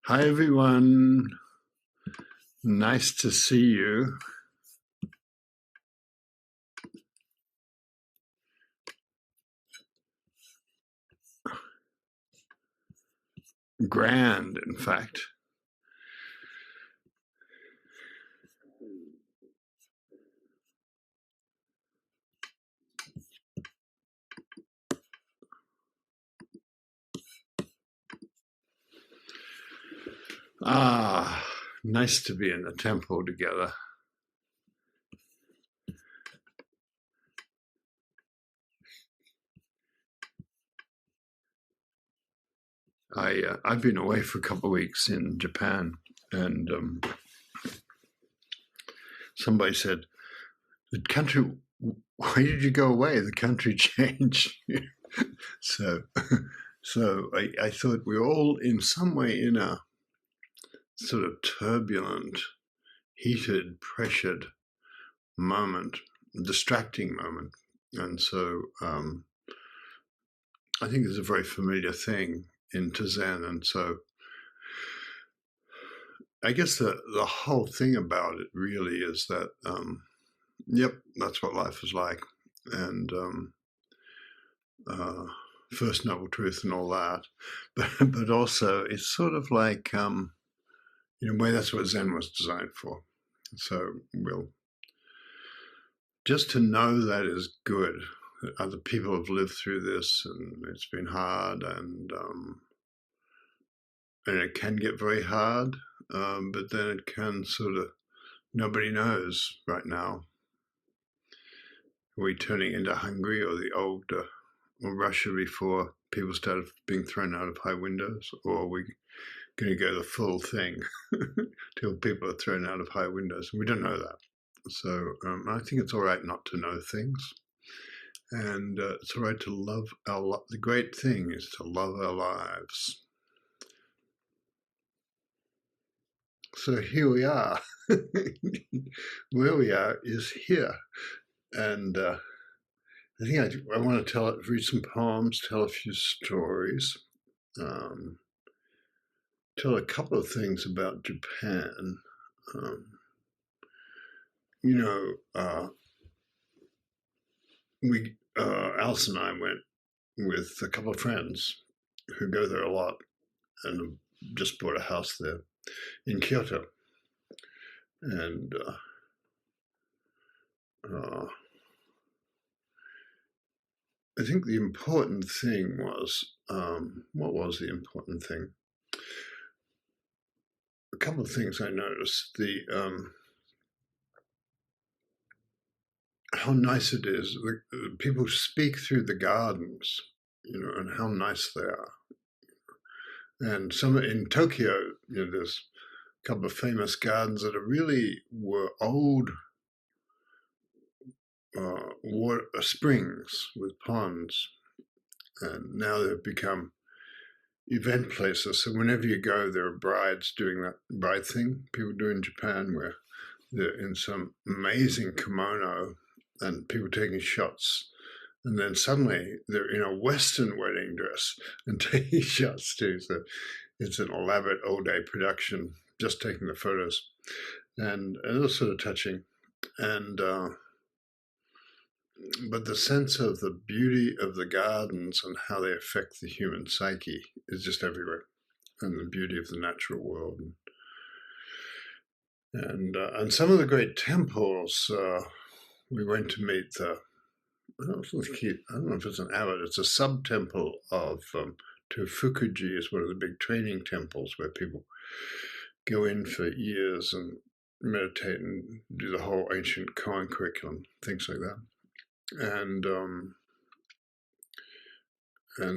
Hi, everyone. Nice to see you. Grand, in fact. Ah, nice to be in the temple together. I've been away for a couple of weeks in Japan, and somebody said, "The country. Why did you go away? The country changed." so, I thought we're all in some way in a sort of turbulent, heated, pressured moment, distracting moment, and so I think it's a very familiar thing into Zen, and so I guess the whole thing about it really is that yep, that's what life is like, and first noble truth and all that, but also it's sort of like in a way that's what Zen was designed for. So we'll just to know that is good. Other people have lived through this, and it's been hard, and it can get very hard, but then it can sort of, nobody knows right now. Are we turning into Hungary or the old or Russia before people started being thrown out of high windows, or are we going to go the full thing till people are thrown out of high windows? We don't know that. So I think it's all right not to know things. And it's all right to love the great thing is to love our lives. So here we are. Where we are is here. And I think I want to read some poems, tell a few stories, tell a couple of things about Japan. Alice and I went with a couple of friends who go there a lot and just bought a house there in Kyoto. And I think the important thing was, what was the important thing? A couple of things I noticed. How nice it is. People speak through the gardens, and how nice they are. And some in Tokyo, there's a couple of famous gardens that really were old water springs with ponds, and now they've become event places. So whenever you go, there are brides doing that bride thing people do in Japan, where they're in some amazing kimono and people taking shots. And then suddenly they're in a Western wedding dress and taking shots too. So it's an elaborate all-day production, just taking the photos. And it was sort of touching. And but the sense of the beauty of the gardens and how they affect the human psyche is just everywhere, and the beauty of the natural world. And some of the great temples, we went to meet the, I don't know if it's an abbot, it's a sub-temple of Fukuji is one of the big training temples where people go in for years and meditate and do the whole ancient Koan curriculum, things like that. And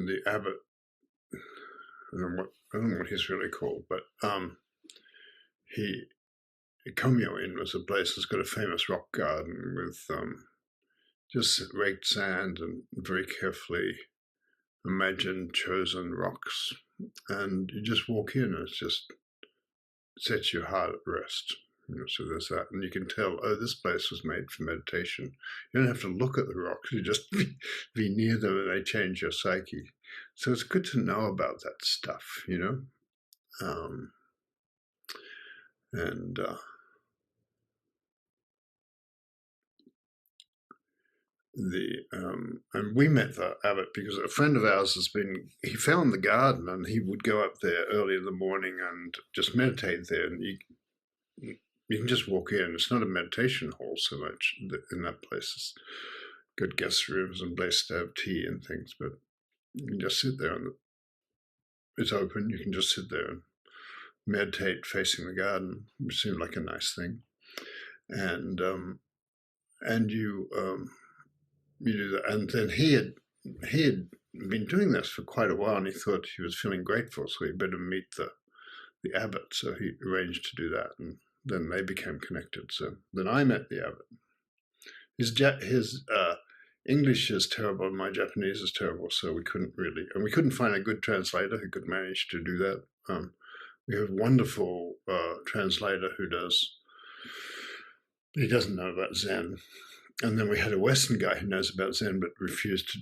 the abbot, I don't know what he's really called, but Komyo-in was a place that's got a famous rock garden with just raked sand and very carefully imagined chosen rocks, and you just walk in and it just sets your heart at rest. So there's that, and you can tell, this place was made for meditation. You don't have to look at the rocks, you just be near them and they change your psyche. So it's good to know about that stuff, And and we met the abbot because a friend of ours he found the garden, and he would go up there early in the morning and just meditate there. And you can just walk in. It's not a meditation hall so much in that place. It's good guest rooms and place to have tea and things, but you can just sit there, and it's open. You can just sit there and meditate facing the garden, which seemed like a nice thing. And you do that. And then he had been doing this for quite a while, and he thought he was feeling grateful, so he better meet the abbot. So he arranged to do that, and then they became connected. So then I met the abbot. His English is terrible, and my Japanese is terrible, so we couldn't find a good translator who could manage to do that. We have a wonderful translator who he doesn't know about Zen. And then we had a Western guy who knows about Zen but refused to.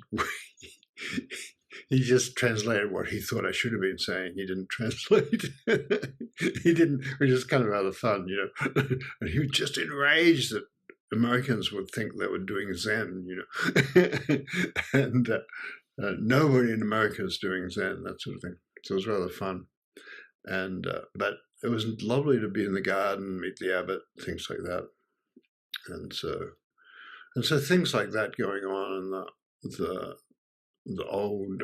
He just translated what he thought I should have been saying. He didn't translate. He didn't, which is kind of rather fun, And he was just enraged that Americans would think they were doing Zen, And nobody in America is doing Zen, that sort of thing. So it was rather fun. And but it was lovely to be in the garden, meet the abbot, things like that. And so things like that going on in the old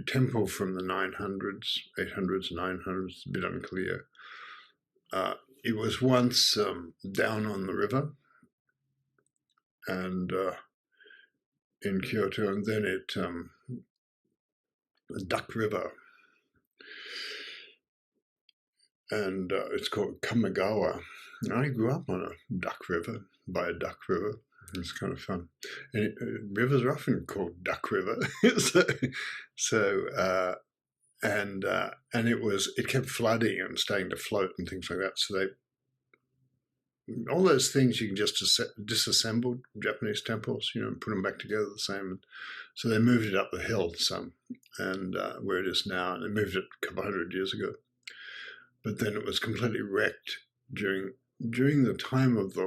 temple from the 900s, 800s, 900s, a bit unclear. It was once down on the river, and in Kyoto, and then the Duck River, and it's called Kamigawa. And I grew up on by a duck river. It's kind of fun. And rivers are often called Duck River. And it kept flooding and starting to float and things like that. So all those things you can just disassemble Japanese temples, and put them back together the same. So they moved it up the hill some, and where it is now, and they moved it a couple 100 years ago. But then it was completely wrecked during the time of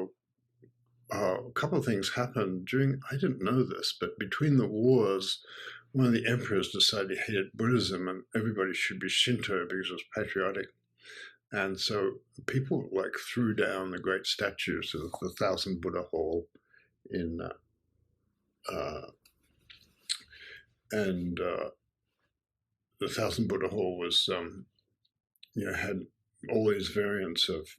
a couple of things happened I didn't know this, but between the wars, one of the emperors decided he hated Buddhism and everybody should be Shinto because it was patriotic. And so people threw down the great statues of the Thousand Buddha Hall in the Thousand Buddha Hall was had all these variants of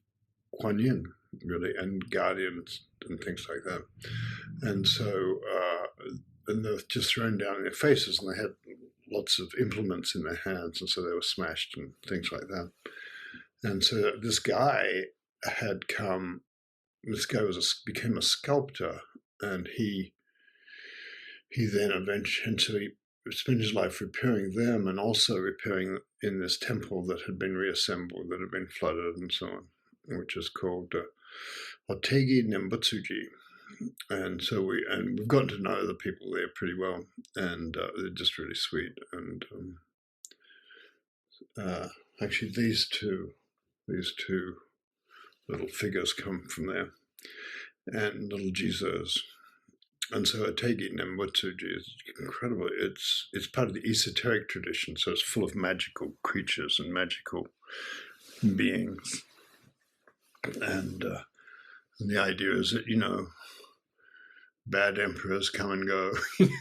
Kuan Yin, really, and guardians and things like that. And so and they were just thrown down in their faces, and they had lots of implements in their hands, and so they were smashed and things like that. And so this guy became a sculptor, and he then eventually spent his life repairing them and also repairing in this temple that had been reassembled, that had been flooded and so on, which is called Otegi Nembutsuji. And so we've gotten to know the people there pretty well, and they're just really sweet. And actually, these two little figures come from there, and little Jizos. And so Otegi Nembutsuji is incredible. It's part of the esoteric tradition, so it's full of magical creatures and magical beings. And the idea is that, bad emperors come and go, and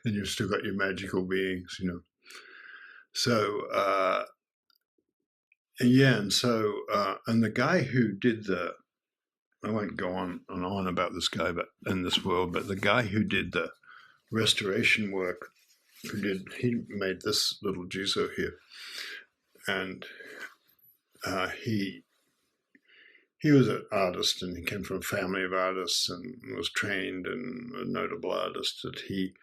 you've still got your magical beings, So, and the guy who did I won't go on and on about this guy, but the guy who did the restoration work, he made this little Jizo here, and he was an artist, and he came from a family of artists and was trained and a notable artist. That he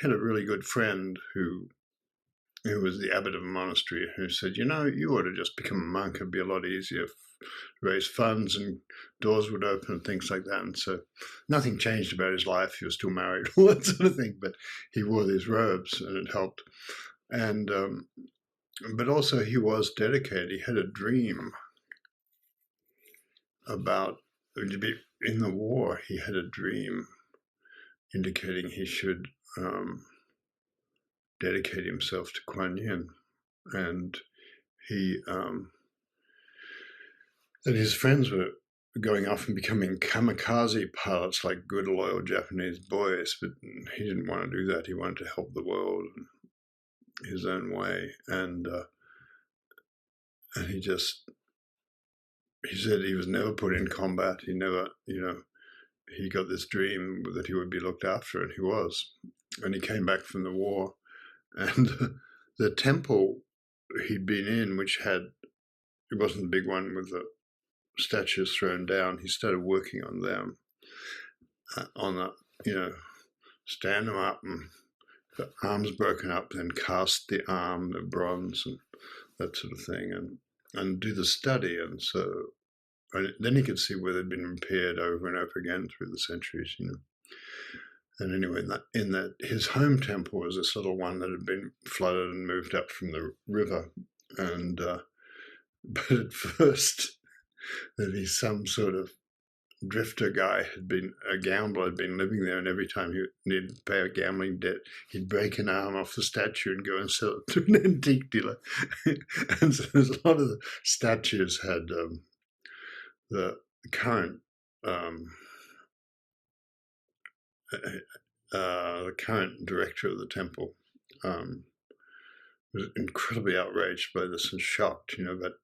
had a really good friend who who was the abbot of a monastery, who said, you know, you ought to just become a monk. It'd be a lot easier. Raise funds and doors would open and things like that. And so nothing changed about his life. He was still married, all that sort of thing. But he wore these robes and it helped. And but also he was dedicated. He had a dream about in the war. He had a dream indicating he should dedicate himself to Kuan Yin, and he and his friends were going off and becoming kamikaze pilots like good loyal Japanese boys, but he didn't want to do that. He wanted to help the world in his own way, and he said he was never put in combat. He never, he got this dream that he would be looked after, and he was. And he came back from the war, and the temple he'd been in, which it wasn't the big one with the statues thrown down, he started working on them, stand them up, and the arms broken up, then cast the arm, the bronze, and that sort of thing, and do the study. And so then he could see where they'd been repaired over and over again through the centuries, And anyway, in that his home temple was this little one that had been flooded and moved up from the river, and but at first there'd be some sort of drifter guy a gambler had been living there, and every time he needed to pay a gambling debt, he'd break an arm off the statue and go and sell it to an antique dealer. And so there's a lot of the statues had the current director of the temple was incredibly outraged by this and shocked, but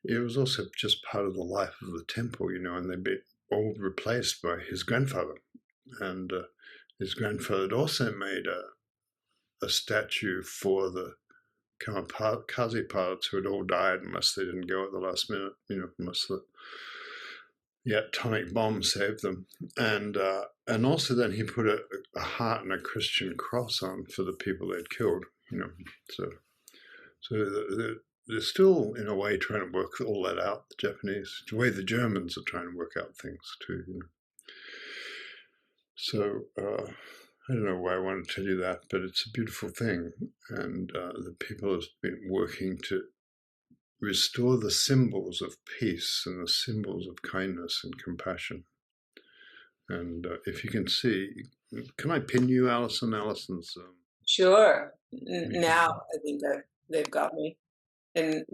it was also just part of the life of the temple, and they'd be all replaced by his grandfather. And his grandfather had also made a statue for the kamikaze pilots who had all died unless they didn't go at the last minute, unless the atomic bomb saved them. And also then he put a heart and a Christian cross on for the people they'd killed, So they're still, in a way, trying to work all that out, the Japanese, the way the Germans are trying to work out things too. So I don't know why I want to tell you that, but it's a beautiful thing. And the people have been working to restore the symbols of peace and the symbols of kindness and compassion. And if you can see, can I pin you, Alison? Alison's... Sure. Now I think they've got me. And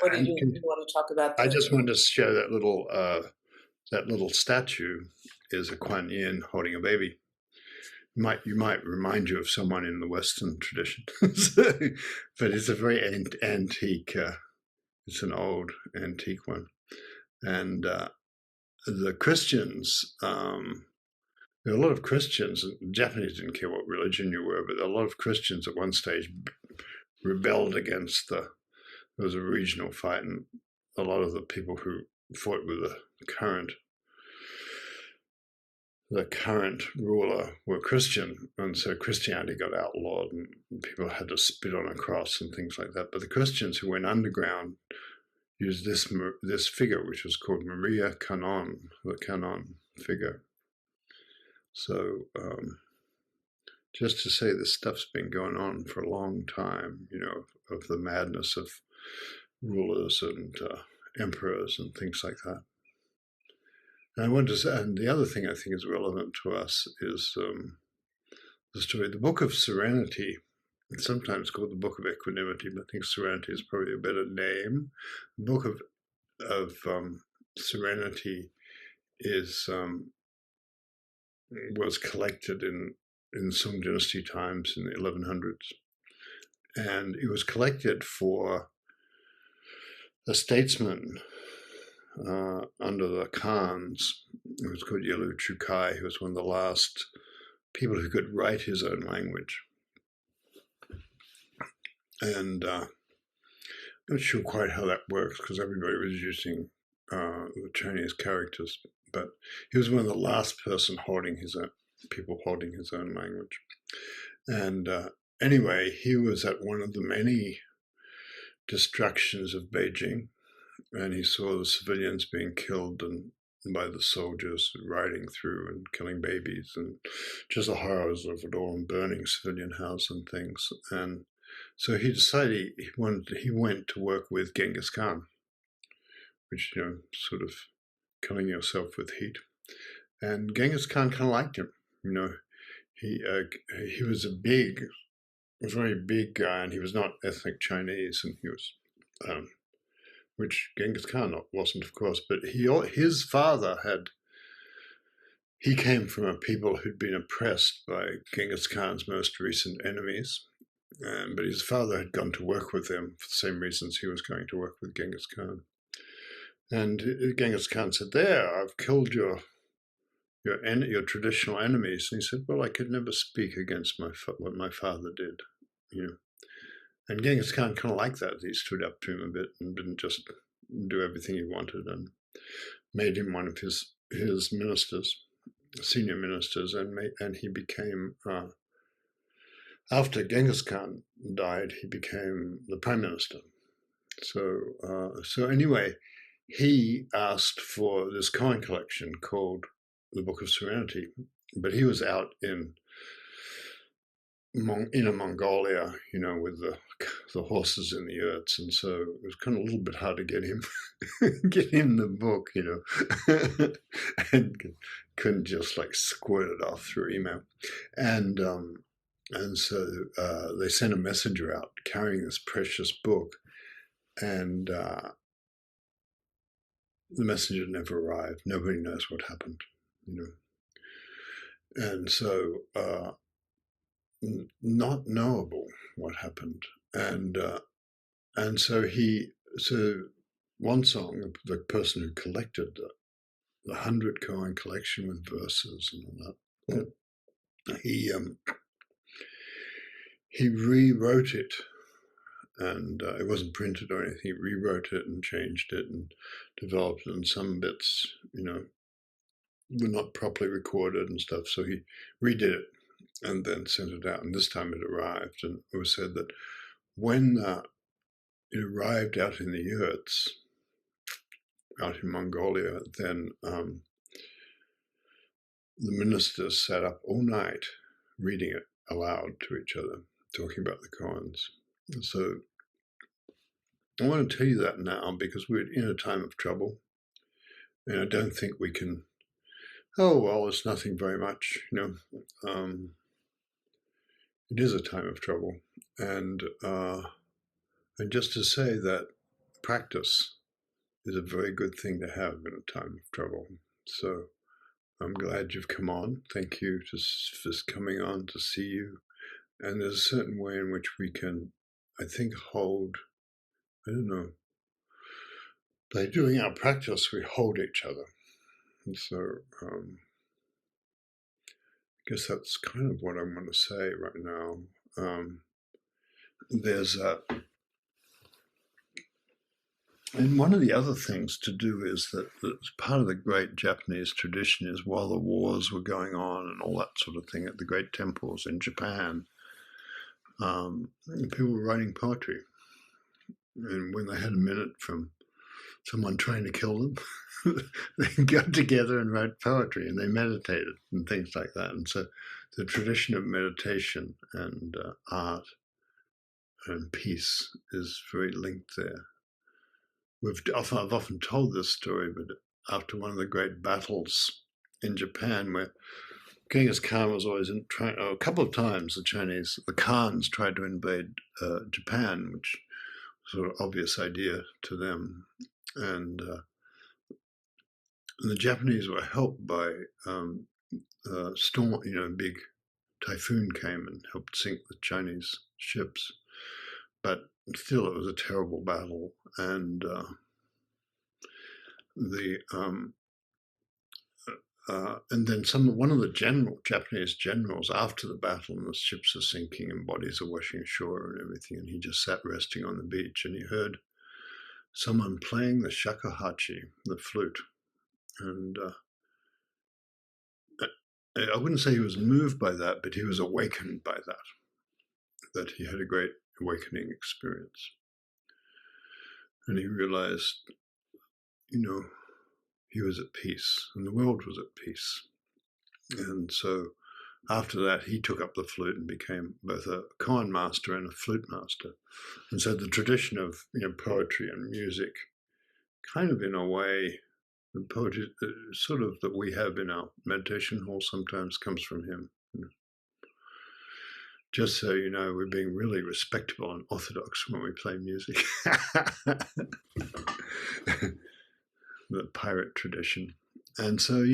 what did you want to talk about? I just wanted to show that little statue is a Kuan Yin holding a baby. You might remind you of someone in the Western tradition, but it's a very antique. It's an old antique one, and the Christians. There were a lot of Christians. The Japanese didn't care what religion you were, but a lot of Christians at one stage rebelled against there was a regional fight, and a lot of the people who fought with the current ruler were Christian, and so Christianity got outlawed, and people had to spit on a cross and things like that. But the Christians who went underground used this figure, which was called Maria Canon, the Canon figure. So just to say this stuff's been going on for a long time, of the madness of rulers and emperors and things like that. And the other thing I think is relevant to us is the story, the Book of Serenity. It's sometimes called the Book of Equanimity, but I think Serenity is probably a better name. The Book of Serenity was collected in Song Dynasty times in the 1100s, and it was collected for a statesman under the Khans, who was called Yelu Chukai, who was one of the last people who could write his own language. And I'm not sure quite how that works, because everybody was using the Chinese characters, but he was one of the last people holding his own language. And anyway, he was at one of the many destructions of Beijing, and he saw the civilians being killed and by the soldiers riding through and killing babies, and just the horrors of it all, and burning civilian houses and things. And so he decided he went to work with Genghis Khan, which, sort of killing yourself with heat. And Genghis Khan kind of liked him. He was a very big guy, and he was not ethnic Chinese, and he was, which Genghis Khan wasn't, of course. But his father he came from a people who'd been oppressed by Genghis Khan's most recent enemies, but his father had gone to work with them for the same reasons he was going to work with Genghis Khan. And Genghis Khan said, "There, I've killed your traditional enemies." And he said, "Well, I could never speak against what my father did." And Genghis Khan kind of liked that. He stood up to him a bit and didn't just do everything he wanted, and made him one of his ministers, senior ministers, and he became, after Genghis Khan died, he became the prime minister. So anyway, he asked for this coin collection called the Book of Serenity, but he was out in Inner Mongolia, with the horses in the yurts, and so it was kind of a little bit hard to get him the book, and couldn't just like squirt it off through email, and so they sent a messenger out carrying this precious book, and the messenger never arrived. Nobody knows what happened, and so not knowable what happened, and so one song, the person who collected the 100 coin collection with verses and all that, he rewrote it, and it wasn't printed or anything. He rewrote it and changed it and developed it, and some bits, were not properly recorded and stuff. So he redid it and then sent it out. And this time it arrived, and it was said that when it arrived out in the yurts, out in Mongolia, then the ministers sat up all night reading it aloud to each other, talking about the coins. And so I want to tell you that now because we're in a time of trouble, and I don't think we can, oh, well, it's nothing very much, it is a time of trouble. And just to say that practice is a very good thing to have in a time of trouble. So I'm glad you've come on. Thank you for coming on to see you. And there's a certain way in which we can, I think, hold, I don't know, by doing our practice, we hold each other. And so I guess that's kind of what I want to say right now. And one of the other things to do is that part of the great Japanese tradition is while the wars were going on and all that sort of thing at the great temples in Japan, people were writing poetry. And when they had a minute from someone trying to kill them, they got together and wrote poetry, and they meditated and things like that. And so the tradition of meditation and art and peace is very linked there. I've often told this story, but after one of the great battles in Japan, where Genghis Khan was always a couple of times the Khans tried to invade Japan, which was sort of obvious idea to them, and the Japanese were helped by storm. A big typhoon came and helped sink the Chinese ships, but still it was a terrible battle, and and then one of the Japanese generals, after the battle and the ships are sinking and bodies are washing ashore and everything, and he just sat resting on the beach, and he heard someone playing the shakuhachi, the flute, and I wouldn't say he was moved by that, but he was awakened by that that he had a great awakening experience. And he realized, he was at peace and the world was at peace. And so after that, he took up the flute and became both a koan master and a flute master. And so the tradition of poetry and music, kind of in a way, the poetry sort of that we have in our meditation hall sometimes comes from him. Just so you know, we're being really respectable and orthodox when we play music. The pirate tradition. And so,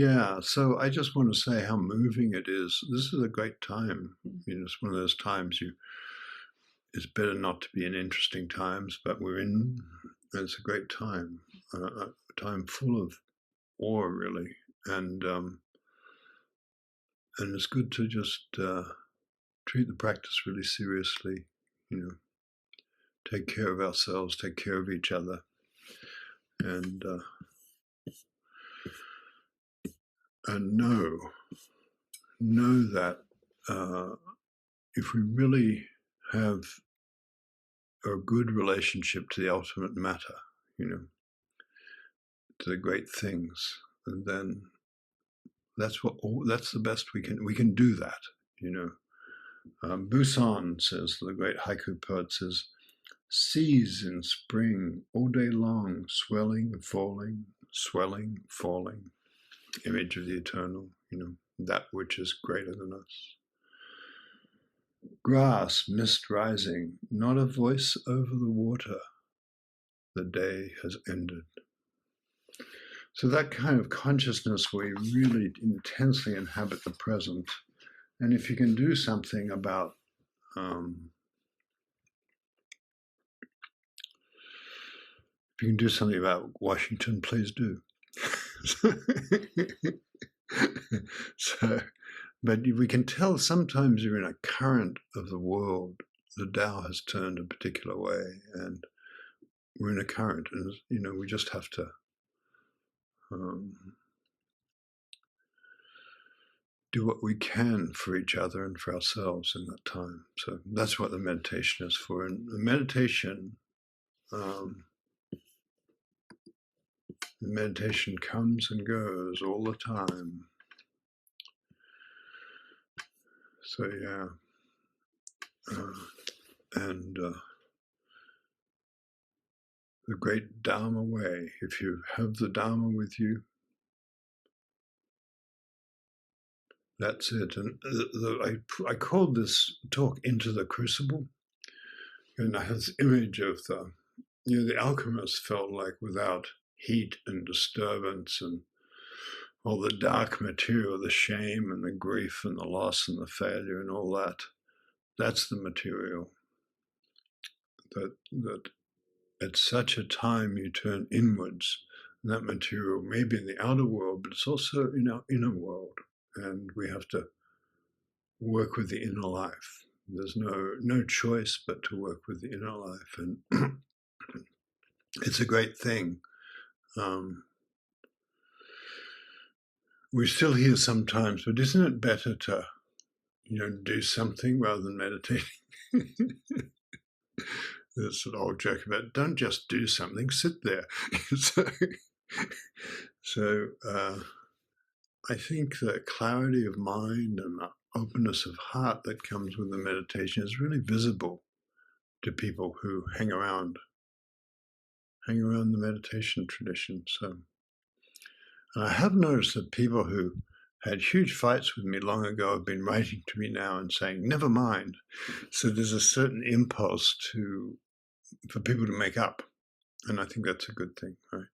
so I just want to say how moving it is. This is a great time. It's one of those times it's better not to be in interesting times, but we're in, and it's a great time, a time full of awe, really. And it's good to just treat the practice really seriously, take care of ourselves, take care of each other, and know that if we really have a good relationship to the ultimate matter, to the great things, and then that's the best we can do that, Busan says, the great haiku poet says, seas in spring all day long, swelling, falling, image of the eternal, that which is greater than us. Grass, mist rising, not a voice over the water, the day has ended. So that kind of consciousness where you really intensely inhabit the present, and if you can do something about Washington, please do. But we can tell sometimes you're in a current of the world. The Tao has turned a particular way, and we're in a current, and we just have to do what we can for each other and for ourselves in that time. So that's what the meditation is for. And the meditation comes and goes all the time. So and the great Dharma way, if you have the Dharma with you, that's it. And I called this talk Into the Crucible, and I have this image of the alchemist felt like without heat and disturbance and all the dark material, the shame and the grief and the loss and the failure and all that, that's the material that at such a time you turn inwards. And that material may be in the outer world, but it's also in our inner world. And we have to work with the inner life. There's no choice but to work with the inner life. And it's a great thing. We're still here sometimes, but isn't it better to, do something rather than meditating? There's an old joke about don't just do something, sit there. So I think the clarity of mind and the openness of heart that comes with the meditation is really visible to people who hang around the meditation tradition. So, and I have noticed that people who had huge fights with me long ago have been writing to me now and saying, never mind. So there's a certain impulse for people to make up. And I think that's a good thing, right?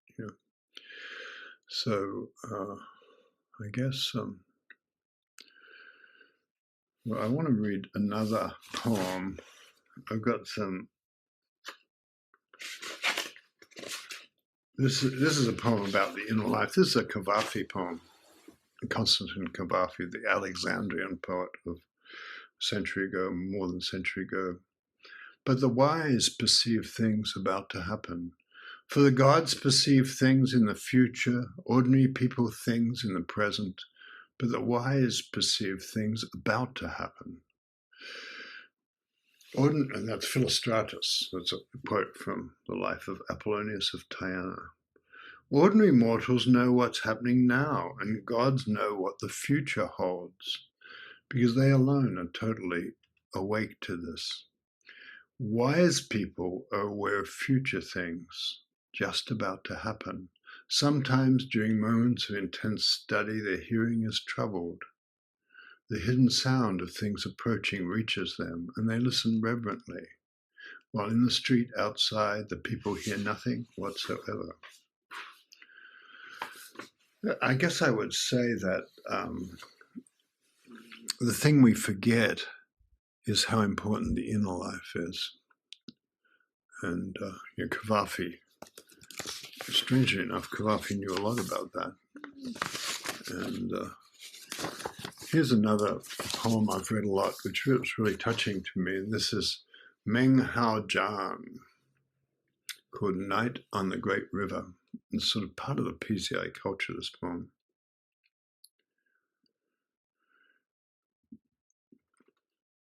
So I guess, I want to read another poem. I've got some. This is a poem about the inner life. This is a Cavafy poem, Constantine Cavafy, the Alexandrian poet of a century ago, more than a century ago. But the wise perceive things about to happen. For the gods perceive things in the future, ordinary people things in the present, but the wise perceive things about to happen. And that's Philostratus. That's a quote from the life of Apollonius of Tyana. Ordinary mortals know what's happening now, and gods know what the future holds, because they alone are totally awake to this. Wise people are aware of future things just about to happen. Sometimes during moments of intense study, their hearing is troubled. The hidden sound of things approaching reaches them, and they listen reverently, while in the street outside, the people hear nothing whatsoever. I guess I would say that the thing we forget is how important the inner life is. And Kavafi, strangely enough, Kavafi knew a lot about that. And here's another poem I've read a lot, which was really touching to me. And this is Meng Hao Jan, called Night on the Great River. It's sort of part of the PCI culture, this poem.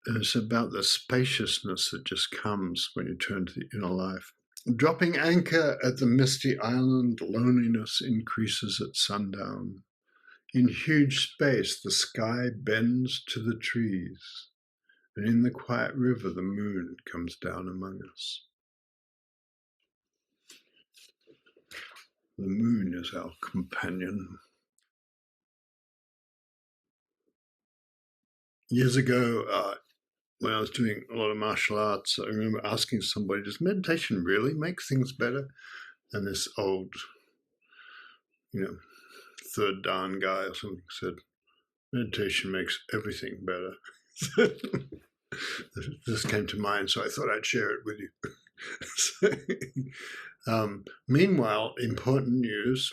And it's about the spaciousness that just comes when you turn to the inner life. Dropping anchor at the misty island, loneliness increases at sundown. In huge space, the sky bends to the trees, and in the quiet river, the moon comes down among us. The moon is our companion. Years ago, when I was doing a lot of martial arts, I remember asking somebody, does meditation really make things better? And this old, third Dan guy or something said, meditation makes everything better. This came to mind, so I thought I'd share it with you. Meanwhile, important news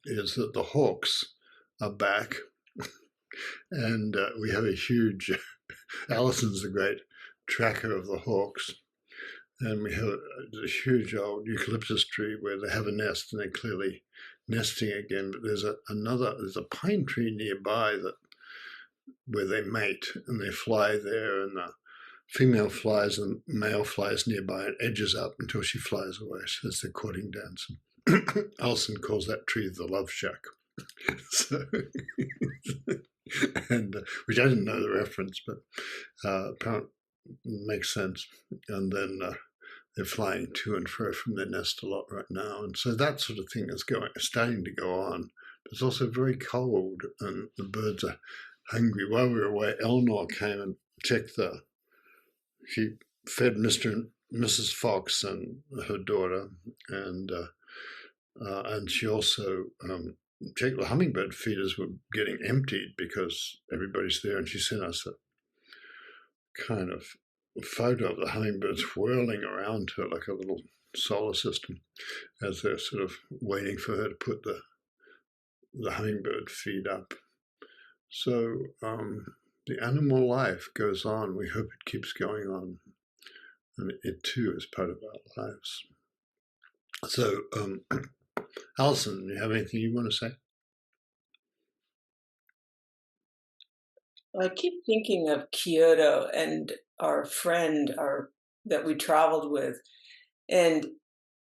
is that the hawks are back, and we have a huge, Alison's a great tracker of the hawks, and we have a huge old eucalyptus tree where they have a nest, and they're clearly nesting again. But there's a pine tree nearby where they mate, and they fly there, and the female flies and male flies nearby and edges up until she flies away. So that's the courting dance. Alison calls that tree the love shack. So, and which I didn't know the reference, but apparently makes sense. And then they're flying to and fro from their nest a lot right now, and so that sort of thing is starting to go on. But it's also very cold, and the birds are hungry. While we were away, Eleanor came and checked she fed Mr. and Mrs. Fox and her daughter, and she also checked the hummingbird feeders were getting emptied because everybody's there, and she sent us a kind of photo of the hummingbirds whirling around her like a little solar system as they're sort of waiting for her to put the hummingbird feed up. So the animal life goes on. We hope it keeps going on. And it too is part of our lives. So, Alison, do you have anything you want to say? I keep thinking of Kyoto and our friend that we traveled with. And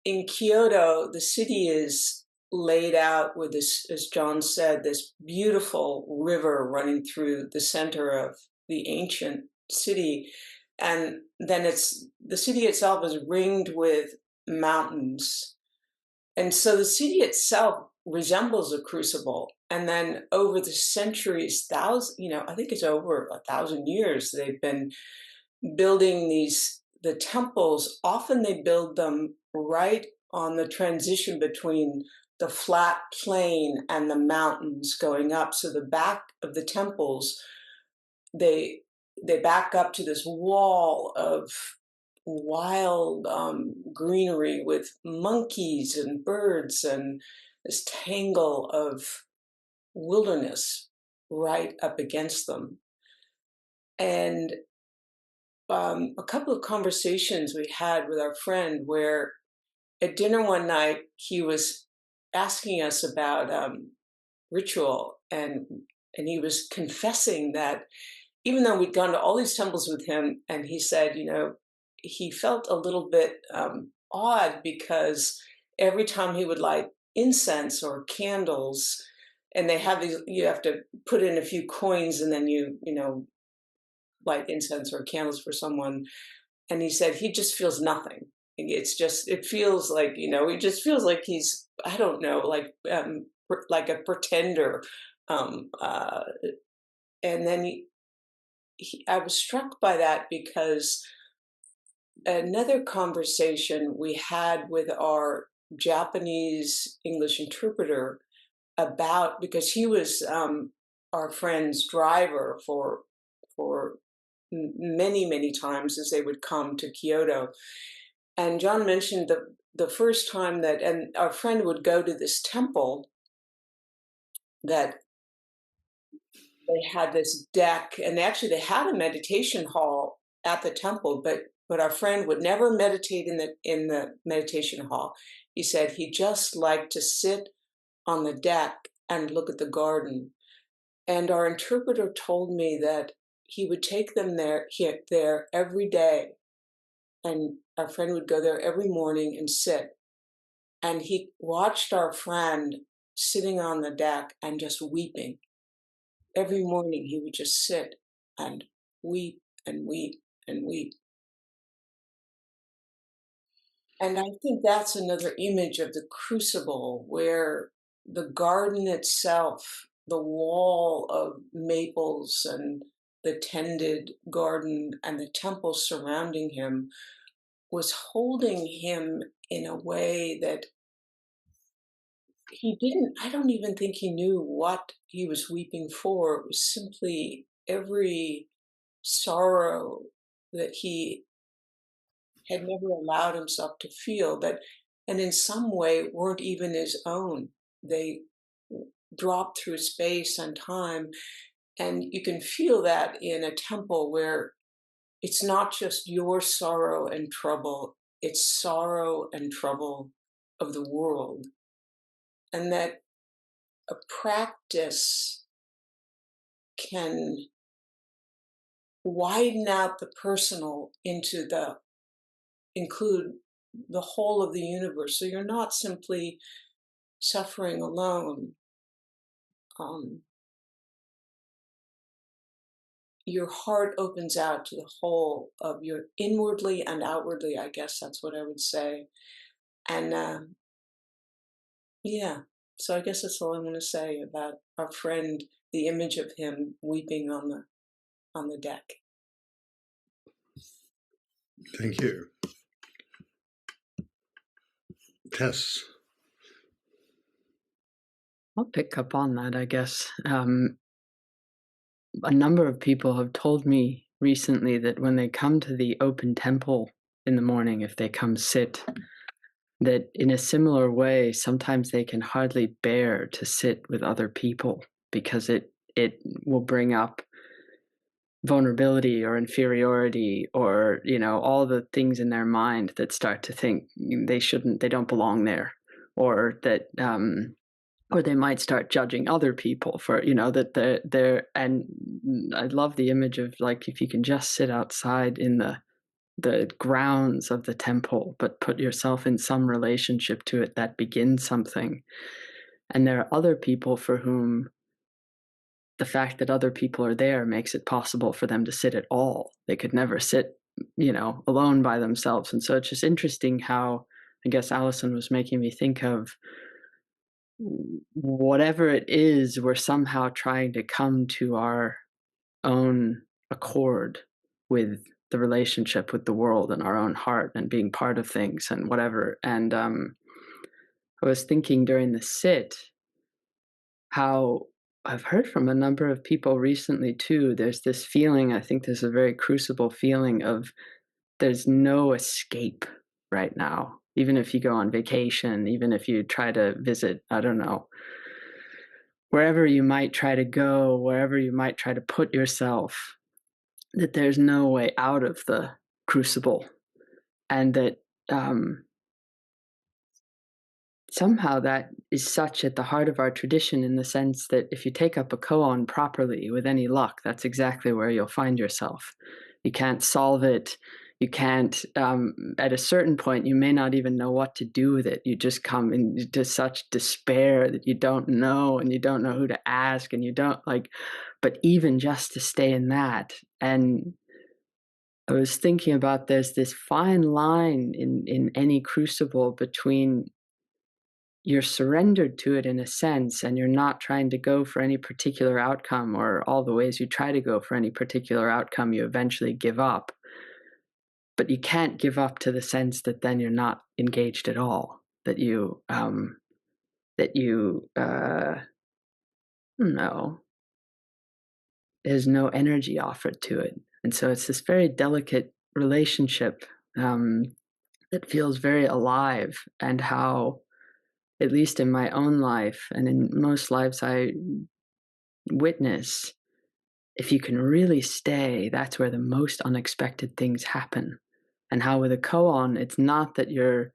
in Kyoto, the city is laid out with this, as John said, this beautiful river running through the center of the ancient city. And then the city itself is ringed with mountains. And so the city itself resembles a crucible. And then over the centuries, I think it's over 1,000 years, they've been building the temples. Often they build them right on the transition between the flat plain and the mountains going up. So the back of the temples, they back up to this wall of wild greenery with monkeys and birds and this tangle of wilderness right up against them. And a couple of conversations we had with our friend where at dinner one night he was asking us about ritual, and he was confessing that even though we'd gone to all these temples with him, and he said, he felt a little bit odd because every time he would light incense or candles, and they have these, you have to put in a few coins, and then light incense or candles for someone. And he said he just feels nothing. It feels like, he just feels like he's, I don't know, like a pretender. Um, uh, and then I was struck by that because another conversation we had with our Japanese English interpreter about, because he was our friend's driver for many times as they would come to Kyoto. And John mentioned the first time that, and our friend would go to this temple that they had this deck, and they had a meditation hall at the temple, but our friend would never meditate in the meditation hall. He said he just liked to sit on the deck and look at the garden. And our interpreter told me that he would take them there every day, and our friend would go there every morning and sit. And he watched our friend sitting on the deck and just weeping. Every morning he would just sit and weep and weep and weep. And I think that's another image of the crucible, where the garden itself, the wall of maples and the tended garden and the temple surrounding him, was holding him in a way that I don't even think he knew what he was weeping for. It was simply every sorrow that he had never allowed himself to feel, and in some way weren't even his own. They dropped through space and time, and you can feel that in a temple where it's not just your sorrow and trouble, it's sorrow and trouble of the world. And that a practice can widen out the personal into include the whole of the universe. So you're not simply suffering alone. Um, your heart opens out to the whole of your inwardly and outwardly, I guess that's what I would say. And yeah, so I guess that's all I'm going to say about our friend, the image of him weeping on the deck. Thank you. Tess. I'll pick up on that, I guess. A number of people have told me recently that when they come to the open temple in the morning, if they come sit, that in a similar way, sometimes they can hardly bear to sit with other people because it will bring up vulnerability or inferiority or, all the things in their mind that start to think they don't belong there, or that or they might start judging other people for, that they're, and I love the image of, like, if you can just sit outside in the grounds of the temple, but put yourself in some relationship to it, that begins something. And there are other people for whom the fact that other people are there makes it possible for them to sit at all. They could never sit, alone by themselves. And so it's just interesting how, I guess Allison was making me think of, whatever it is, we're somehow trying to come to our own accord with the relationship with the world and our own heart and being part of things and whatever. And I was thinking during the sit how I've heard from a number of people recently too, there's this feeling, I think there's a very crucible feeling of there's no escape right now. Even if you go on vacation, even if you try to visit, I don't know, wherever you might try to go, wherever you might try to put yourself, that there's no way out of the crucible. And that somehow that is such at the heart of our tradition, in the sense that if you take up a koan properly with any luck, that's exactly where you'll find yourself. You can't solve it. You can't, at a certain point, you may not even know what to do with it. You just come into such despair that you don't know, and you don't know who to ask, and you don't like, but even just to stay in that. And I was thinking about, there's this fine line in any crucible between you're surrendered to it in a sense, and you're not trying to go for any particular outcome, or all the ways you try to go for any particular outcome, you eventually give up. But you can't give up to the sense that then you're not engaged at all, that you, no, there's no energy offered to it. And so it's this very delicate relationship that feels very alive, and how, at least in my own life and in most lives I witness, if you can really stay, that's where the most unexpected things happen. And how with a koan, it's not that you're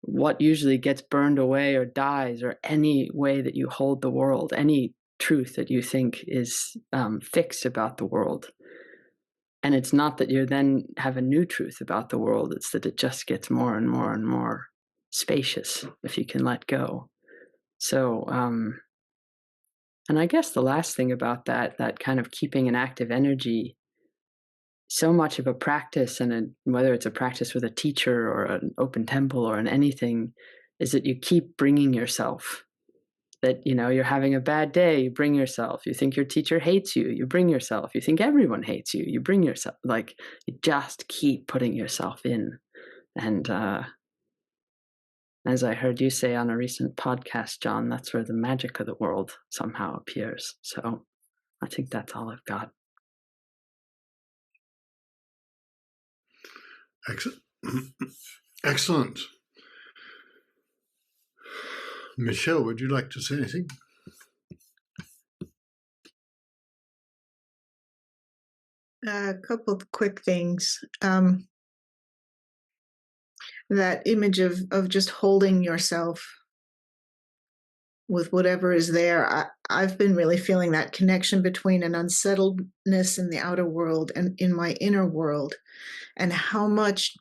what usually gets burned away or dies, or any way that you hold the world, any truth that you think is fixed about the world. And it's not that you then have a new truth about the world, it's that it just gets more and more and more spacious if you can let go. So, and I guess the last thing about that kind of keeping an active energy, so much of a practice, and whether it's a practice with a teacher or an open temple or in anything, is that you keep bringing yourself. That, you're having a bad day, you bring yourself. You think your teacher hates you, you bring yourself. You think everyone hates you, you bring yourself. Like, you just keep putting yourself in. And as I heard you say on a recent podcast, John, that's where the magic of the world somehow appears. So I think that's all I've got. Excellent. Michelle, would you like to say anything? A couple of quick things. That image of just holding yourself with whatever is there. I've been really feeling that connection between an unsettledness in the outer world and in my inner world, and how much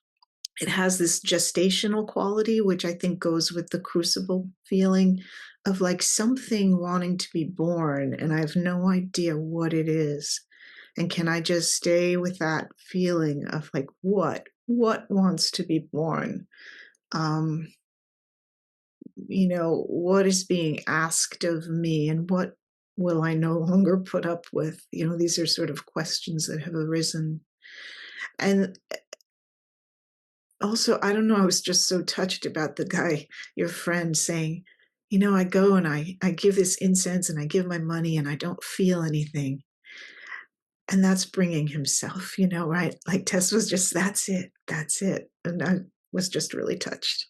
it has this gestational quality, which I think goes with the crucible feeling of like something wanting to be born, and I have no idea what it is. And can I just stay with that feeling of like, what wants to be born? What is being asked of me, and what will I no longer put up with? These are sort of questions that have arisen. And also, I don't know, I was just so touched about the guy, your friend, saying, I go and I give this incense and I give my money and I don't feel anything. And that's bringing himself, right? Like Tess was just, that's it. And I was just really touched.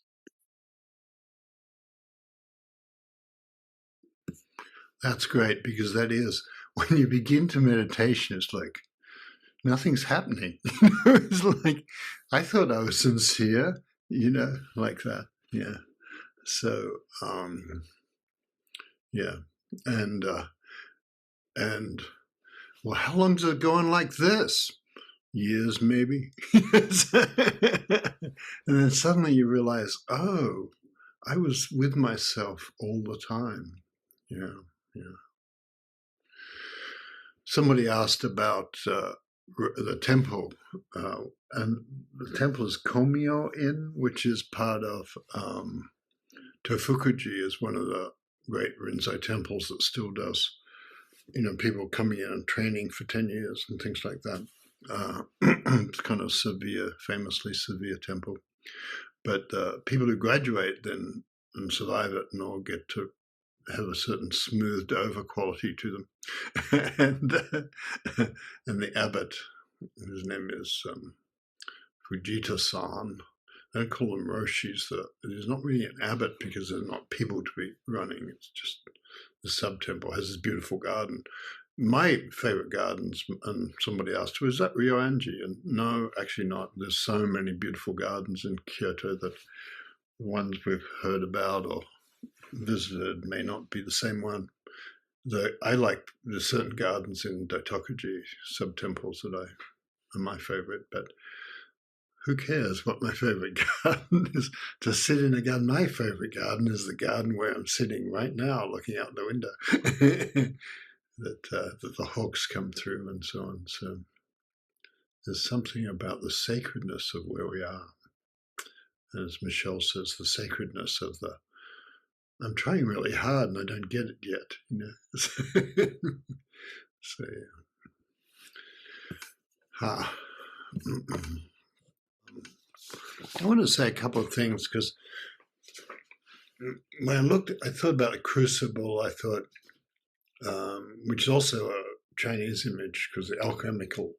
That's great, because that is, when you begin to meditation, it's like nothing's happening. It's like, I thought I was sincere, like that. Yeah. So, yeah. And well, how long's it going like this? Years, maybe. And then suddenly you realize, oh, I was with myself all the time. Yeah. Somebody asked about the temple, and the temple is Komyo-in, which is part of Tofukuji, is one of the great Rinzai temples that still does, people coming in and training for 10 years and things like that. It's kind of famously severe temple. But people who graduate then and survive it and all get to have a certain smoothed over quality to them. and the abbot, whose name is Fujita-san, I don't call them Roshis. There's not really an abbot because there's not people to be running. It's just the sub-temple has this beautiful garden. My favorite gardens, and somebody asked, was that Ryoanji? And no, actually not. There's so many beautiful gardens in Kyoto that the ones we've heard about or visited may not be the same one. Though I like there's certain gardens in Daitokuji, sub-temples that are my favorite, but who cares what my favorite garden is? To sit in a garden, my favorite garden is the garden where I'm sitting right now, looking out the window. that the hawks come through and so on. So there's something about the sacredness of where we are. As Michelle says, the sacredness of the. I'm trying really hard and I don't get it yet, you know. So yeah. I want to say a couple of things because when I thought about the Crucible. I thought, which is also a Chinese image, because the alchemical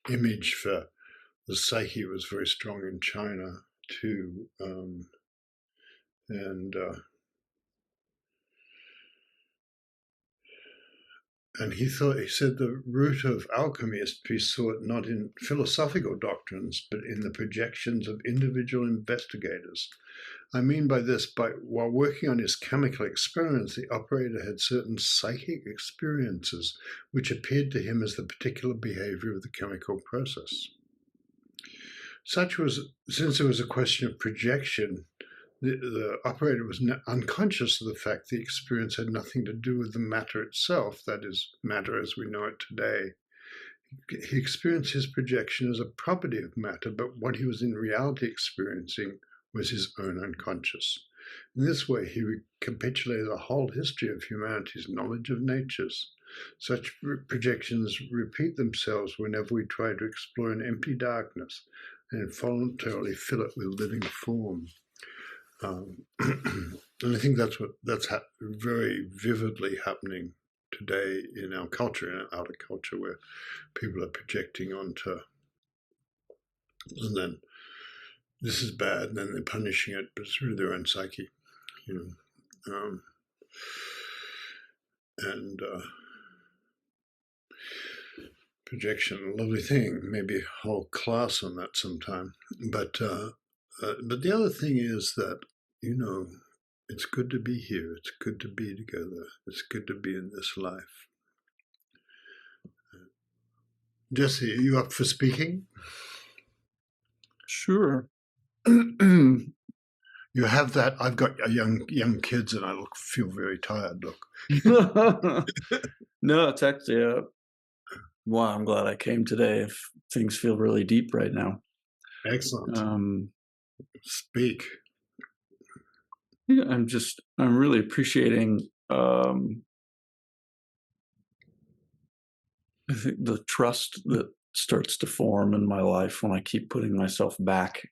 image for the psyche was very strong in China too, and he said the root of alchemy is to be sought not in philosophical doctrines, but in the projections of individual investigators. I mean by this, while working on his chemical experiments, the operator had certain psychic experiences which appeared to him as the particular behavior of the chemical process. Since it was a question of projection, the operator was unconscious of the fact the experience had nothing to do with the matter itself, that is, matter as we know it today. He experienced his projection as a property of matter, but what he was in reality experiencing was his own unconscious. In this way, he recapitulated the whole history of humanity's knowledge of natures. Such projections repeat themselves whenever we try to explore an empty darkness and involuntarily fill it with living form. And I think that's very vividly happening today in our culture, in our outer culture, where people are projecting onto, and then this is bad, and then they're punishing it, but it's really their own psyche, you know. Projection, a lovely thing, maybe a whole class on that sometime. But the other thing is that, you know, it's good to be here. It's good to be together. It's good to be in this life. Jesse, are you up for speaking? Sure. You have that. I've got young kids, and I feel very tired. Look. No, it's actually wow. I'm glad I came today. If things feel really deep right now. Excellent. Speak. Yeah, I'm really appreciating. I think the trust that starts to form in my life when I keep putting myself back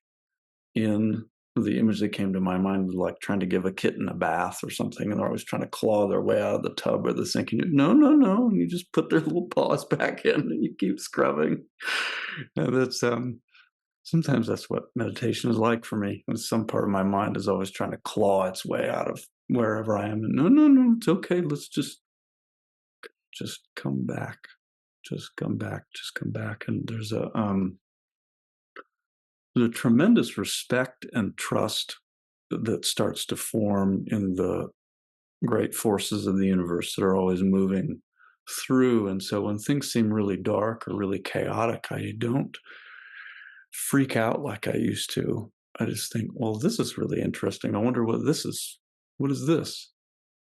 in. The image that came to my mind was like trying to give a kitten a bath or something, and they're always trying to claw their way out of the tub or the sink. And no, and you just put their little paws back in, and you keep scrubbing. And that's sometimes that's what meditation is like for me. And some part of my mind is always trying to claw its way out of wherever I am. And no, it's okay. Let's just come back, just come back. And there's a tremendous respect and trust that starts to form in the great forces of the universe that are always moving through. And so when things seem really dark or really chaotic, I don't freak out like I used to. I just think, well, this is really interesting. I wonder what this is. What is this?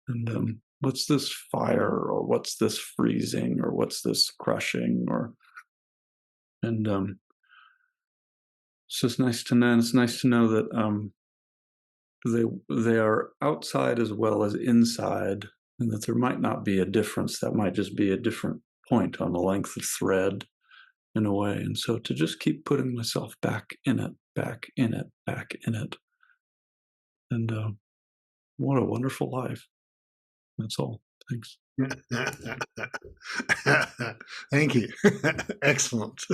And what's this fire, or what's this freezing, or what's this crushing, so it's nice to know. And it's nice to know that they are outside as well as inside, and that there might not be a difference. That might just be a different point on the length of thread, in a way. And so to just keep putting myself back in it, and what a wonderful life. That's all. Thanks. Thank you. Excellent.